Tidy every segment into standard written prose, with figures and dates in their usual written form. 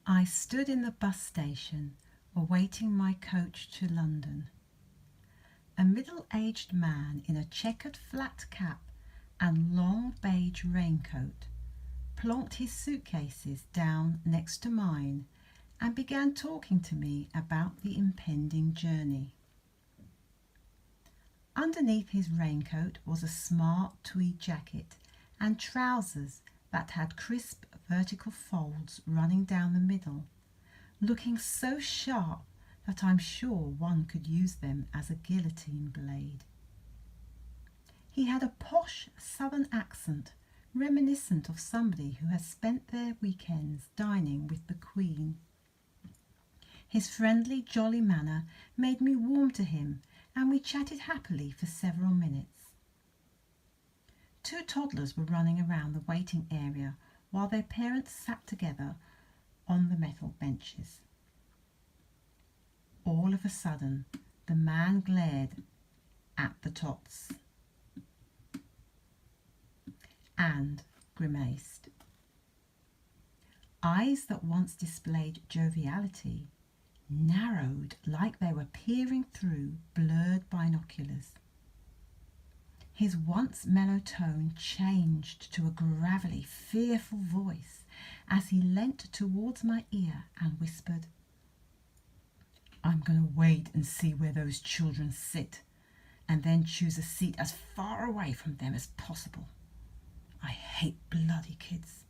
I stood in the bus station, awaiting my coach to London. A middle-aged man in a checkered flat cap and long beige raincoat plonked his suitcases down next to mine and began talking to me about the impending journey. Underneath his raincoat was a smart tweed jacket and trousers that had crisp vertical folds running down the middle, looking so sharp that I'm sure one could use them as a guillotine blade. He had a posh southern accent, reminiscent of somebody who has spent their weekends dining with the Queen. His friendly, jolly manner made me warm to him, and we chatted happily for several minutes. Two toddlers were running around the waiting area while their parents sat together on the metal benches. All of a sudden, the man glared at the tots and grimaced. Eyes that once displayed joviality narrowed like they were peering through blurred binoculars. His once mellow tone changed to a gravelly, fearful voice as he leant towards my ear and whispered, "I'm going to wait and see where those children sit, and then choose a seat as far away from them as possible. I hate bloody kids."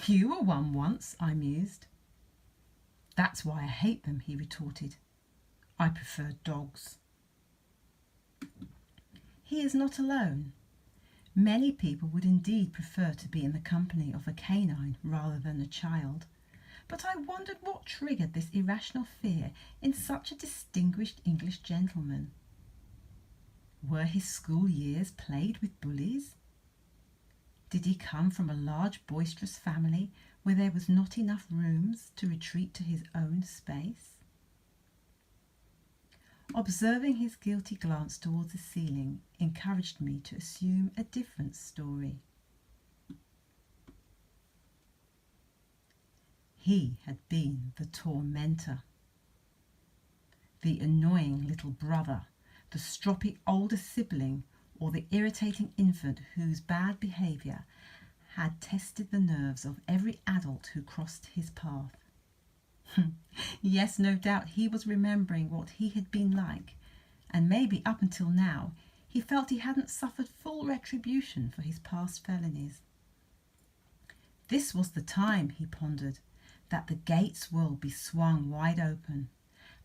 "You were one once," I mused. "That's why I hate them," he retorted. "I prefer dogs." He is not alone. Many people would indeed prefer to be in the company of a canine rather than a child, but I wondered what triggered this irrational fear in such a distinguished English gentleman. Were his school years played with bullies? Did he come from a large boisterous family where there was not enough rooms to retreat to his own space? Observing his guilty glance towards the ceiling encouraged me to assume a different story. He had been the tormentor, the annoying little brother, the stroppy older sibling, or the irritating infant whose bad behaviour had tested the nerves of every adult who crossed his path. Yes, no doubt he was remembering what he had been like, and maybe up until now he felt he hadn't suffered full retribution for his past felonies. This was the time, he pondered, that the gates will be swung wide open,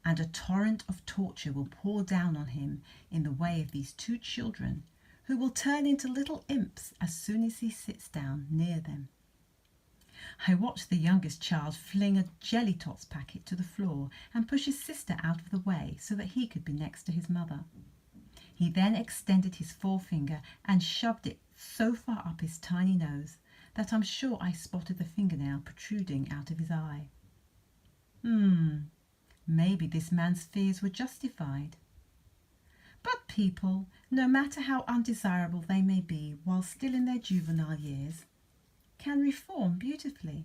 and a torrent of torture will pour down on him in the way of these two children, who will turn into little imps as soon as he sits down near them. I watched the youngest child fling a jelly tots packet to the floor and push his sister out of the way so that he could be next to his mother. He then extended his forefinger and shoved it so far up his tiny nose that I'm sure I spotted the fingernail protruding out of his eye. Maybe this man's fears were justified. But people, no matter how undesirable they may be while still in their juvenile years, can reform beautifully.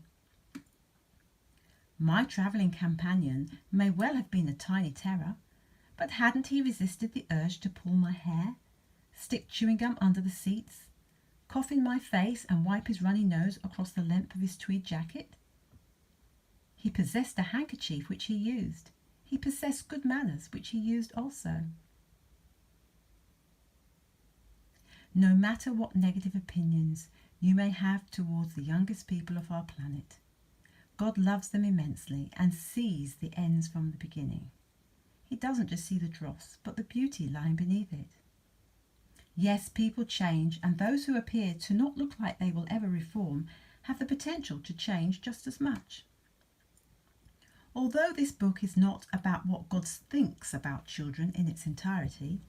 My travelling companion may well have been a tiny terror, but hadn't he resisted the urge to pull my hair, stick chewing gum under the seats, cough in my face and wipe his runny nose across the length of his tweed jacket? He possessed a handkerchief which he used. He possessed good manners which he used also. No matter what negative opinions you may have towards the youngest people of our planet, God loves them immensely and sees the ends from the beginning. He doesn't just see the dross, but the beauty lying beneath it. Yes, people change, and those who appear to not look like they will ever reform have the potential to change just as much. Although this book is not about what God thinks about children in its entirety,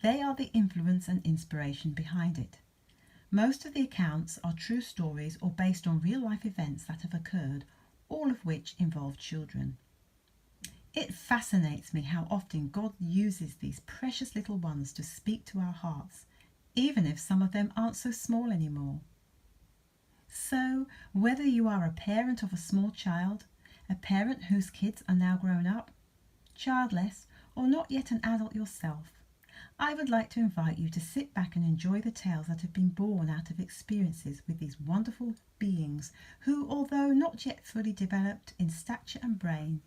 they are the influence and inspiration behind it. Most of the accounts are true stories or based on real-life events that have occurred, all of which involve children. It fascinates me how often God uses these precious little ones to speak to our hearts, even if some of them aren't so small anymore. So, whether you are a parent of a small child, a parent whose kids are now grown up, childless, or not yet an adult yourself, I would like to invite you to sit back and enjoy the tales that have been born out of experiences with these wonderful beings who, although not yet fully developed in stature and brain,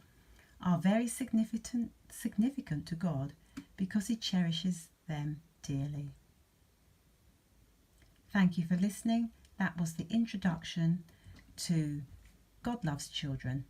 are very significant to God because He cherishes them dearly. Thank you for listening. That was the introduction to God Loves Children.